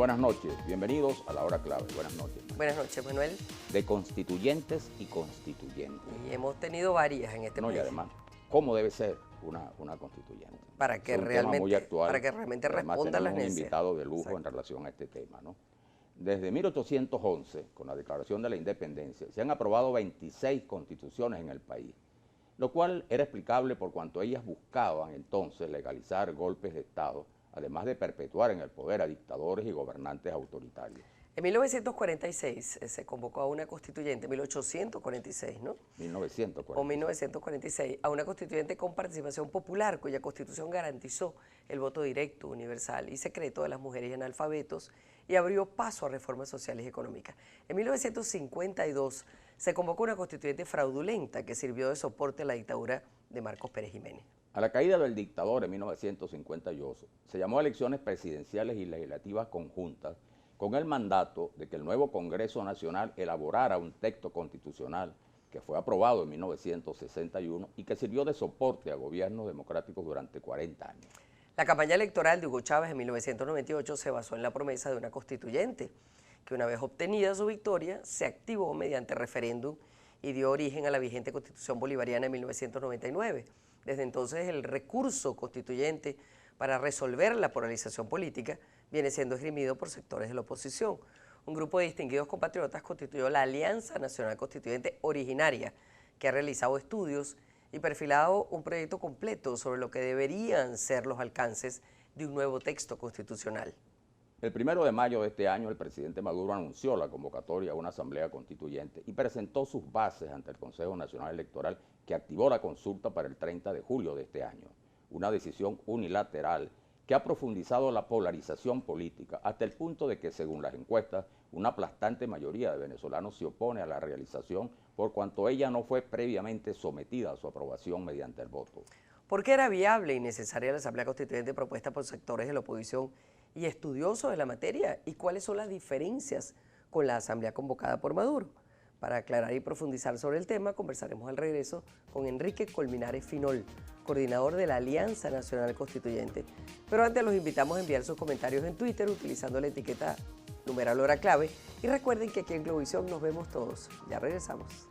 buenas noches. Bienvenidos a la hora clave. Buenas noches. Buenas noches, Manuel. De constituyentes y constituyentes. Y hemos tenido varias en este país. Y además, ¿cómo debe ser una constituyente? Para que realmente responda a las necesidades. Un invitado de lujo en relación a este tema, ¿no? Desde 1811, con la Declaración de la Independencia, se han aprobado 26 constituciones en el país, lo cual era explicable por cuanto ellas buscaban entonces legalizar golpes de Estado, además de perpetuar en el poder a dictadores y gobernantes autoritarios. En 1946 se convocó a una constituyente, 1846, ¿no? 1946. O 1946, a una constituyente con participación popular, cuya constitución garantizó el voto directo, universal y secreto de las mujeres y analfabetos y abrió paso a reformas sociales y económicas. En 1952 se convocó una constituyente fraudulenta que sirvió de soporte a la dictadura de Marcos Pérez Jiménez. A la caída del dictador en 1958 se llamó a elecciones presidenciales y legislativas conjuntas con el mandato de que el nuevo Congreso Nacional elaborara un texto constitucional que fue aprobado en 1961 y que sirvió de soporte a gobiernos democráticos durante 40 años. La campaña electoral de Hugo Chávez en 1998 se basó en la promesa de una constituyente, que una vez obtenida su victoria, se activó mediante referéndum y dio origen a la vigente Constitución Bolivariana en 1999. Desde entonces el recurso constituyente para resolver la polarización política viene siendo esgrimido por sectores de la oposición. Un grupo de distinguidos compatriotas constituyó la Alianza Nacional Constituyente Originaria, que ha realizado estudios y perfilado un proyecto completo sobre lo que deberían ser los alcances de un nuevo texto constitucional. El 1 de mayo de este año, el presidente Maduro anunció la convocatoria a una asamblea constituyente y presentó sus bases ante el Consejo Nacional Electoral, que activó la consulta para el 30 de julio de este año. Una decisión unilateral que ha profundizado la polarización política hasta el punto de que, según las encuestas, una aplastante mayoría de venezolanos se opone a la realización por cuanto ella no fue previamente sometida a su aprobación mediante el voto. ¿Por qué era viable y necesaria la Asamblea Constituyente propuesta por sectores de la oposición y estudiosos de la materia? ¿Y cuáles son las diferencias con la Asamblea convocada por Maduro? Para aclarar y profundizar sobre el tema, conversaremos al regreso con Enrique Colmenares Finol, coordinador de la Alianza Nacional Constituyente. Pero antes los invitamos a enviar sus comentarios en Twitter utilizando la etiqueta #hora clave. Y recuerden que aquí en Globovisión nos vemos todos. Ya regresamos.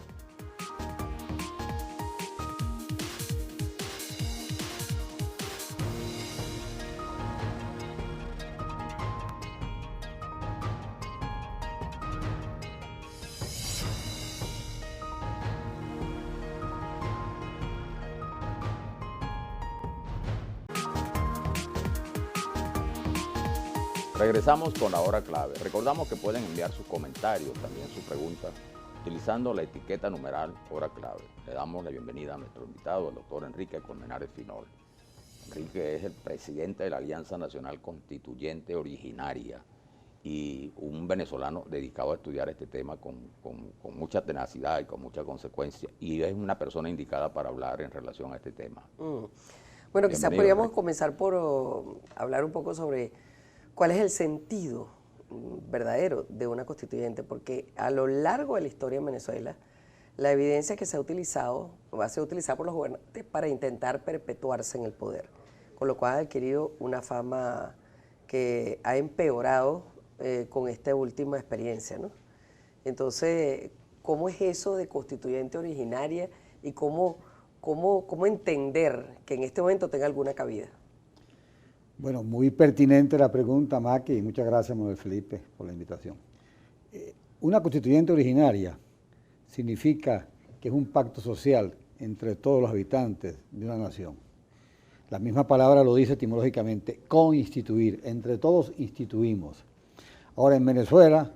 Regresamos con la hora clave. Recordamos que pueden enviar sus comentarios, también sus preguntas, utilizando la etiqueta numeral hora clave. Le damos la bienvenida a nuestro invitado, el doctor Enrique Colmenares Finol. Enrique es el presidente de la Alianza Nacional Constituyente Originaria y un venezolano dedicado a estudiar este tema con mucha tenacidad y con mucha consecuencia. Y es una persona indicada para hablar en relación a este tema. Bueno, quizás podríamos comenzar por hablar un poco sobre cuál es el sentido verdadero de una constituyente, porque a lo largo de la historia en Venezuela, la evidencia que se ha utilizado va a ser utilizada por los gobernantes para intentar perpetuarse en el poder, con lo cual ha adquirido una fama que ha empeorado con esta última experiencia, ¿no? Entonces, ¿cómo es eso de constituyente originaria y cómo entender que en este momento tenga alguna cabida? Bueno, muy pertinente la pregunta, Maki, y muchas gracias, Manuel Felipe, por la invitación. Una constituyente originaria significa que es un pacto social entre todos los habitantes de una nación. La misma palabra lo dice etimológicamente, constituir, entre todos instituimos. Ahora, en Venezuela,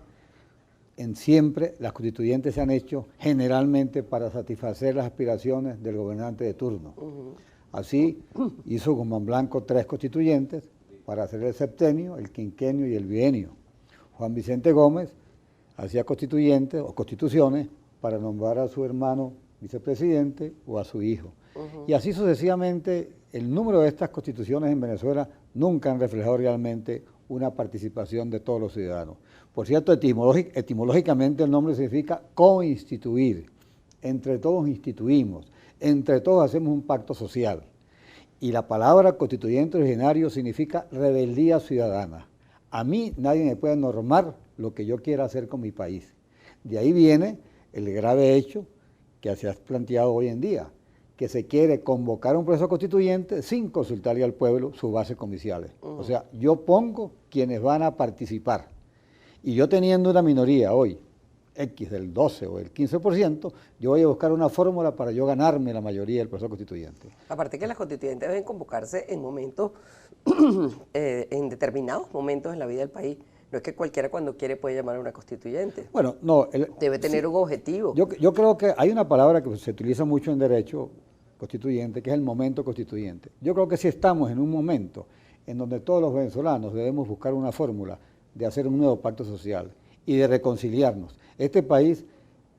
siempre las constituyentes se han hecho generalmente para satisfacer las aspiraciones del gobernante de turno. Así hizo Guzmán Blanco 3 constituyentes para hacer el septenio, el quinquenio y el bienio. Juan Vicente Gómez hacía constituyentes o constituciones para nombrar a su hermano vicepresidente o a su hijo. Y así sucesivamente, el número de estas constituciones en Venezuela nunca han reflejado realmente una participación de todos los ciudadanos. Por cierto, etimológicamente el nombre significa coinstituir. Entre todos instituimos, entre todos hacemos un pacto social. Y la palabra constituyente originario significa rebeldía ciudadana. A mí nadie me puede normar lo que yo quiera hacer con mi país. De ahí viene el grave hecho que se ha planteado hoy en día, que se quiere convocar un proceso constituyente sin consultarle al pueblo sus bases comiciales. O sea, yo pongo quienes van a participar. Y yo teniendo una minoría hoy, X del 12 o el 15%, yo voy a buscar una fórmula para yo ganarme la mayoría del proceso constituyente. Aparte que las constituyentes deben convocarse en momentos, en determinados momentos en la vida del país. No es que cualquiera cuando quiere puede llamar a una constituyente. Bueno, no. Debe tener un objetivo. Yo creo que hay una palabra que se utiliza mucho en derecho constituyente, que es el momento constituyente. Yo creo que si estamos en un momento en donde todos los venezolanos debemos buscar una fórmula de hacer un nuevo pacto social y de reconciliarnos. Este país,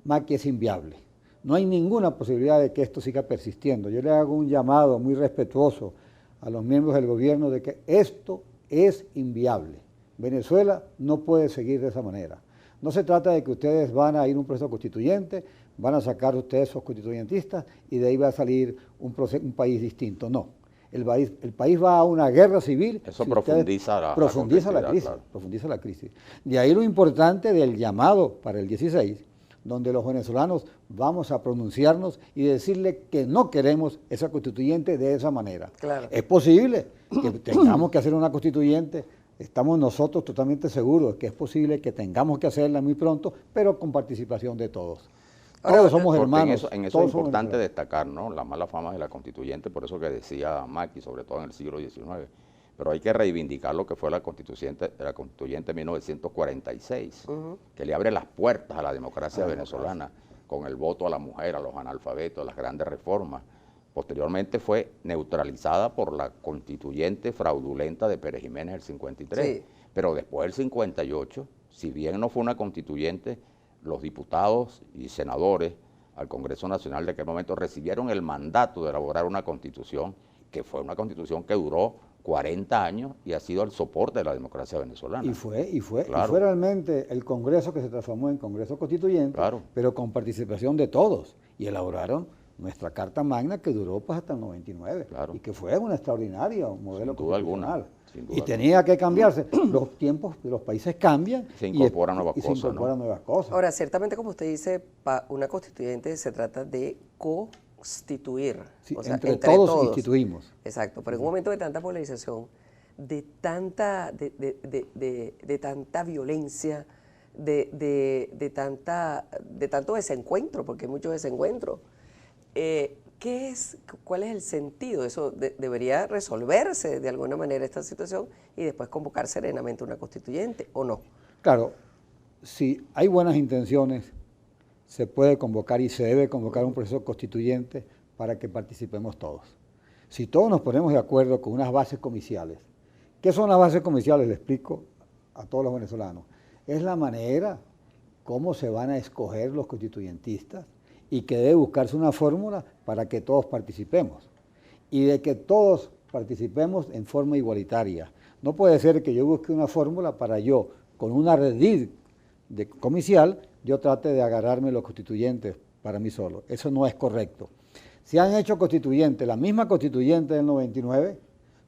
Maqui, es inviable. No hay ninguna posibilidad de que esto siga persistiendo. Yo le hago un llamado muy respetuoso a los miembros del gobierno de que esto es inviable. Venezuela no puede seguir de esa manera. No se trata de que ustedes van a ir a un proceso constituyente, van a sacar ustedes esos constituyentistas y de ahí va a salir un país distinto. No. El país va a una guerra civil. Eso profundiza la crisis. Claro. Profundiza la crisis. De ahí lo importante del llamado para el 16, donde los venezolanos vamos a pronunciarnos y decirle que no queremos esa constituyente de esa manera. Claro. Es posible que tengamos que hacer una constituyente. Estamos nosotros totalmente seguros que es posible que tengamos que hacerla muy pronto, pero con participación de todos. Todos somos hermanos. En eso es importante destacar, ¿no?, la mala fama de la constituyente, por eso que decía Maqui, sobre todo en el siglo XIX. Pero hay que reivindicar lo que fue la constituyente de 1946, que le abre las puertas a la democracia venezolana, con el voto a la mujer, a los analfabetos, las grandes reformas. Posteriormente fue neutralizada por la constituyente fraudulenta de Pérez Jiménez del 53. Sí. Pero después del 58, si bien no fue una constituyente, los diputados y senadores al Congreso Nacional de aquel momento recibieron el mandato de elaborar una constitución, que fue una constitución que duró 40 años y ha sido el soporte de la democracia venezolana. Y fue realmente el Congreso que se transformó en Congreso Constituyente, pero con participación de todos, y elaboraron nuestra Carta Magna, que duró pues hasta el 99, y que fue un extraordinario modelo constitucional. Y tenía que cambiarse. Los tiempos de los países cambian. Se incorporan nuevas cosas. Ahora, ciertamente, como usted dice, una constituyente se trata de constituir. Sí, o sea, entre todos instituimos. Exacto, pero en un momento de tanta polarización, de tanta violencia, de tanto desencuentro, porque hay mucho desencuentro, ¿cuál es el sentido? Eso debería resolverse de alguna manera esta situación y después convocar serenamente una constituyente, ¿o no? Claro, si hay buenas intenciones, se puede convocar y se debe convocar un proceso constituyente para que participemos todos. Si todos nos ponemos de acuerdo con unas bases comiciales, ¿qué son las bases comiciales? Le explico a todos los venezolanos. Es la manera cómo se van a escoger los constituyentistas y que debe buscarse una fórmula para que todos participemos. Y de que todos participemos en forma igualitaria. No puede ser que yo busque una fórmula para yo, con una red comicial, yo trate de agarrarme los constituyentes para mí solo. Eso no es correcto. Si han hecho constituyentes, la misma constituyente del 99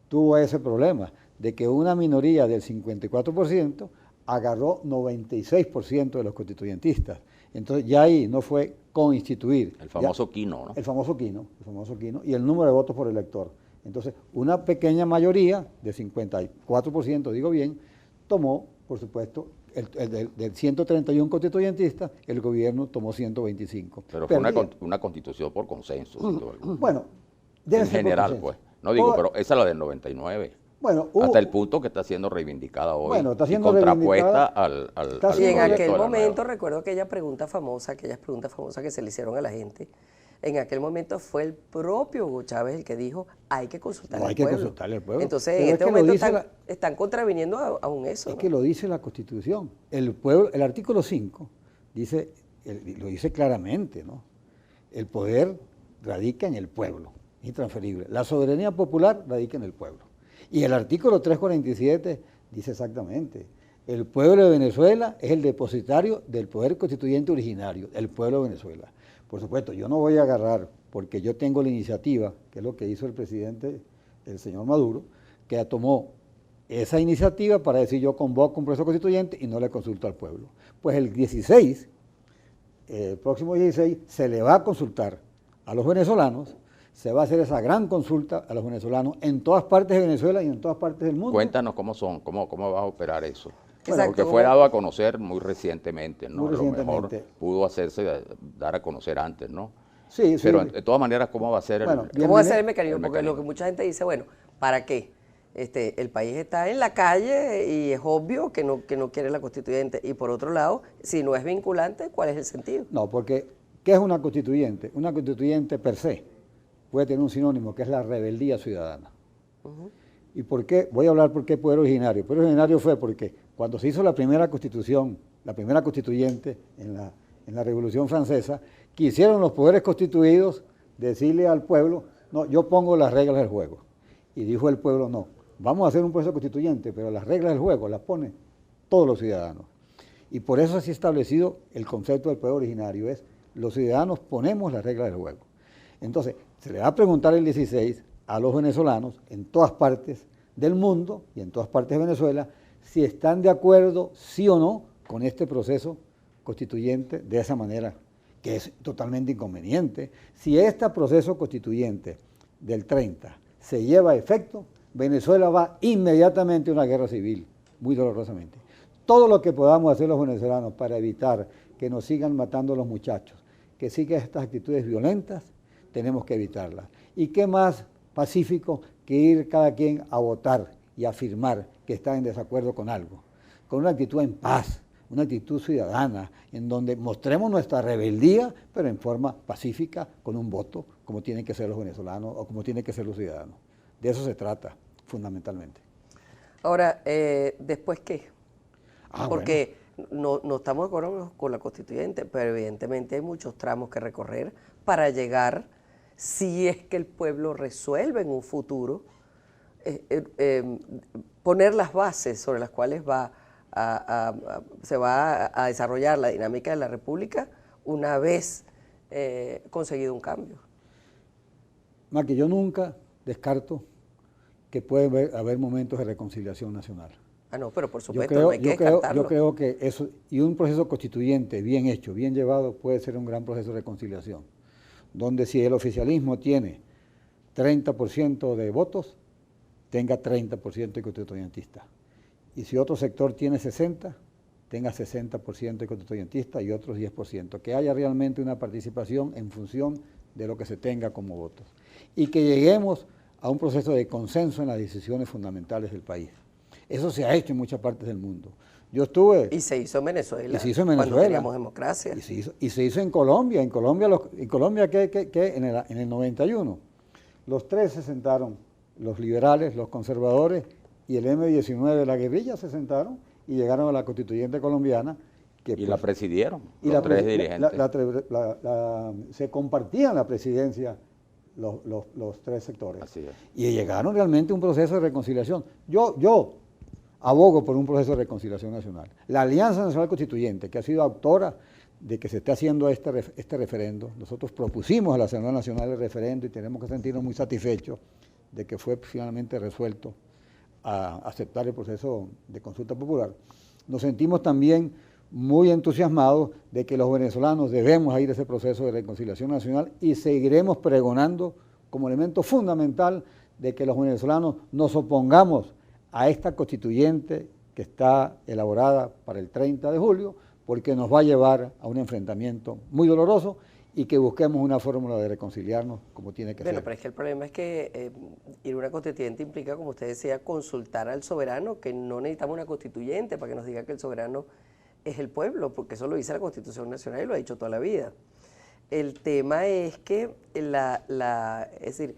tuvo ese problema, de que una minoría del 54% agarró 96% de los constituyentistas. Entonces ya ahí no fue constituir. El famoso quino, ¿no? El famoso quino, y el número de votos por elector. Entonces, una pequeña mayoría, de 54%, digo bien, tomó, por supuesto, del 131 constituyentistas, el gobierno tomó 125. Pero fue una constitución por consenso, sin duda alguna. Bueno, debe ser en general, pues. No digo, pero esa es la del 99. Bueno, hasta el punto que está siendo reivindicada hoy. Bueno, está siendo contrapuesta al y en aquel momento recuerdo aquellas preguntas famosas que se le hicieron a la gente. En aquel momento fue el propio Hugo Chávez el que dijo, hay que consultar al pueblo. Entonces, pero en este momento están contraviniendo aún eso. Es que lo dice la Constitución. El pueblo, el artículo 5 dice, lo dice claramente, ¿no? El poder radica en el pueblo, es intransferible. La soberanía popular radica en el pueblo. Y el artículo 347 dice exactamente, el pueblo de Venezuela es el depositario del poder constituyente originario, el pueblo de Venezuela. Por supuesto, yo no voy a agarrar, porque yo tengo la iniciativa, que es lo que hizo el presidente, el señor Maduro, que tomó esa iniciativa para decir yo convoco un proceso constituyente y no le consulto al pueblo. Pues el 16, el próximo 16, se le va a consultar a los venezolanos, se va a hacer esa gran consulta a los venezolanos en todas partes de Venezuela y en todas partes del mundo. Cuéntanos cómo va a operar eso. Exacto. Porque fue dado a conocer muy recientemente, ¿no? Muy recientemente. A lo mejor pudo hacerse, dar a conocer antes, ¿no? Sí, sí. Pero de todas maneras, ¿cómo va a ser Bueno, ¿Cómo va a ser el mecanismo? Porque lo que mucha gente dice, bueno, ¿para qué? El país está en la calle y es obvio que no quiere la constituyente. Y por otro lado, si no es vinculante, ¿cuál es el sentido? No, porque ¿qué es una constituyente? Una constituyente per se puede tener un sinónimo que es la rebeldía ciudadana. ¿Y por qué? Voy a hablar por qué poder originario. El poder originario fue porque cuando se hizo la primera constitución, la primera constituyente en la Revolución Francesa, quisieron los poderes constituidos decirle al pueblo, no, yo pongo las reglas del juego. Y dijo el pueblo, no, vamos a hacer un proceso constituyente, pero las reglas del juego las ponen todos los ciudadanos. Y por eso se ha establecido el concepto del poder originario, es los ciudadanos ponemos las reglas del juego. Entonces, se le va a preguntar el 16 a los venezolanos en todas partes del mundo y en todas partes de Venezuela si están de acuerdo, sí o no, con este proceso constituyente de esa manera, que es totalmente inconveniente. Si este proceso constituyente del 30 se lleva a efecto, Venezuela va inmediatamente a una guerra civil, muy dolorosamente. Todo lo que podamos hacer los venezolanos para evitar que nos sigan matando los muchachos, que sigan estas actitudes violentas, tenemos que evitarlas. ¿Y qué más pacífico que ir cada quien a votar y a afirmar que está en desacuerdo con algo? Con una actitud en paz, una actitud ciudadana, en donde mostremos nuestra rebeldía, pero en forma pacífica, con un voto, como tienen que ser los venezolanos o como tienen que ser los ciudadanos. De eso se trata, fundamentalmente. Ahora, ¿después qué? Porque Bueno. no estamos de acuerdo con la constituyente, pero evidentemente hay muchos tramos que recorrer para llegar, si es que el pueblo resuelve en un futuro, poner las bases sobre las cuales se va a desarrollar la dinámica de la República una vez conseguido un cambio. Maqui, yo nunca descarto que puede haber momentos de reconciliación nacional. Ah, no, pero por supuesto, no hay que descartarlo. Yo creo que eso, y un proceso constituyente bien hecho, bien llevado, puede ser un gran proceso de reconciliación, donde si el oficialismo tiene 30% de votos, tenga 30% de constituyentistas. Y si otro sector tiene 60%, tenga 60% de constituyentistas y otros 10%. Que haya realmente una participación en función de lo que se tenga como votos. Y que lleguemos a un proceso de consenso en las decisiones fundamentales del país. Eso se ha hecho en muchas partes del mundo. Yo estuve... Y se hizo en Venezuela. Y se hizo en Venezuela. Cuando teníamos democracia. Y se hizo en Colombia. En Colombia ¿qué? En el 91. Los tres se sentaron, los liberales, los conservadores y el M-19 de la guerrilla se sentaron y llegaron a la constituyente colombiana. Que, y la presidieron, y los tres dirigentes. Se compartían la presidencia los tres sectores. Así es. Y llegaron realmente a un proceso de reconciliación. Yo abogo por un proceso de reconciliación nacional. La Alianza Nacional Constituyente, que ha sido autora de que se esté haciendo este referendo, nosotros propusimos a la Asamblea Nacional el referendo y tenemos que sentirnos muy satisfechos de que fue finalmente resuelto a aceptar el proceso de consulta popular. Nos sentimos también muy entusiasmados de que los venezolanos debemos ir a ese proceso de reconciliación nacional y seguiremos pregonando como elemento fundamental de que los venezolanos nos opongamos a esta constituyente que está elaborada para el 30 de julio, porque nos va a llevar a un enfrentamiento muy doloroso y que busquemos una fórmula de reconciliarnos como tiene que ser. Bueno, pero es que el problema es que ir a una constituyente implica, como usted decía, consultar al soberano, que no necesitamos una constituyente para que nos diga que el soberano es el pueblo, porque eso lo dice la Constitución Nacional y lo ha dicho toda la vida. El tema es que, es decir,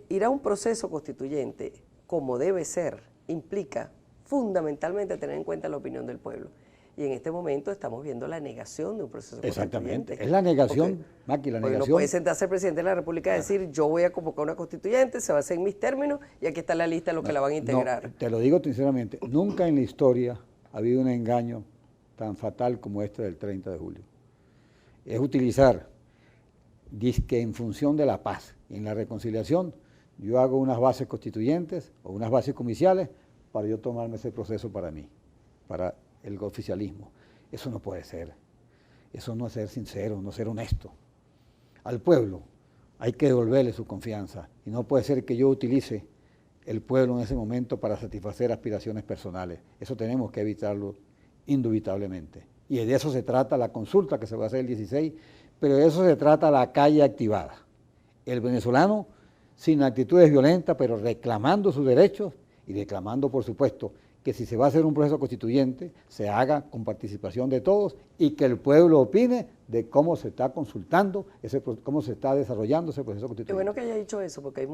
ir a un proceso constituyente como debe ser, implica fundamentalmente tener en cuenta la opinión del pueblo. Y en este momento estamos viendo la negación de un proceso Exactamente. constituyente. Es la negación, Maqui, la negación. No puede sentarse el presidente de la República y decir, yo voy a convocar una constituyente, se va a hacer en mis términos, y aquí está la lista de los que la van a integrar. No, te lo digo sinceramente, nunca en la historia ha habido un engaño tan fatal como este del 30 de julio. Es utilizar, que en función de la paz y en la reconciliación, yo hago unas bases constituyentes o unas bases comiciales para yo tomarme ese proceso para mí, para el oficialismo. Eso no puede ser. Eso no es ser sincero, no es ser honesto. Al pueblo hay que devolverle su confianza y no puede ser que yo utilice el pueblo en ese momento para satisfacer aspiraciones personales. Eso tenemos que evitarlo indubitablemente. Y de eso se trata la consulta que se va a hacer el 16, pero de eso se trata la calle activada. El venezolano sin actitudes violentas, pero reclamando sus derechos y reclamando, por supuesto, que si se va a hacer un proceso constituyente, se haga con participación de todos y que el pueblo opine de cómo se está consultando, cómo se está desarrollando ese proceso constituyente. Qué bueno que haya dicho eso, porque hay